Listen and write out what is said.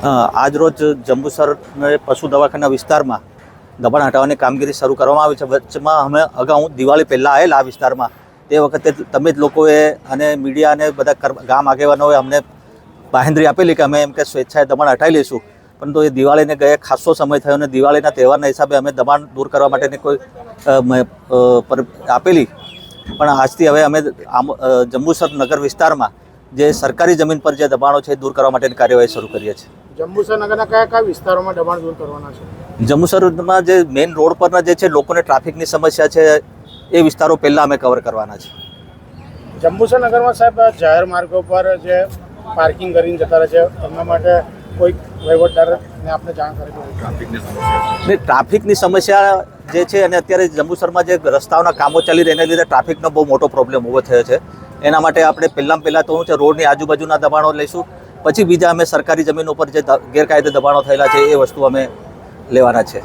આજરોજ જંબુસર પશુ દવાખાના વિસ્તારમાં દબાણ હટાવવાની કામગીરી શરૂ કરવામાં આવી છે। વચ્ચેમાં અમે અગાઉ દિવાળી પહેલાં આવેલા આ વિસ્તારમાં, તે વખતે તમે જ લોકોએ અને મીડિયા અને બધા ગામ આગેવાનોએ અમને બાહેંધરી આપેલી કે અમે એમ કે સ્વેચ્છાએ દબાણ હટાવી લઈશું, પરંતુ એ દિવાળીને ગયે ખાસો સમય થયો અને દિવાળીના તહેવારના હિસાબે અમે દબાણ દૂર કરવા માટેની કોઈ આપેલી, પણ આજથી હવે અમે જંબુસર નગર વિસ્તારમાં જે સરકારી જમીન પર જે દબાણો છે દૂર કરવા માટેની કાર્યવાહી શરૂ કરીએ છીએ। જંબુસર નગરના કયા કયા વિસ્તારોમાં દબાણ દૂર કરવાના છે? જંબુસરમાં જે મેઇન રોડ પરના જે છે લોકોને ટ્રાફિકની સમસ્યા છે એ વિસ્તારો પહેલાં અમે કવર કરવાના છે। જંબુસર નગરમાં સાહેબ જાહેર માર્ગો પર જે પાર્કિંગ કરીને જતા રહે છે, એમના માટે કોઈ વહીવટદારને આપણે જાણ કરી? ટ્રાફિકની સમસ્યા જે છે અને અત્યારે જંબુસરમાં જે રસ્તાઓના કામો ચાલી રહ્યા એના લીધે ટ્રાફિકનો બહુ મોટો પ્રોબ્લેમ ઊભો થયો છે। એના માટે આપણે પહેલાં તો શું છે, રોડની આજુબાજુના દબાણો લઈશું, પછી બીજા અમે સરકારી જમીન ઉપર જે ગેરકાયદે દબાણો થયેલા છે એ વસ્તુ અમે લેવાના છે।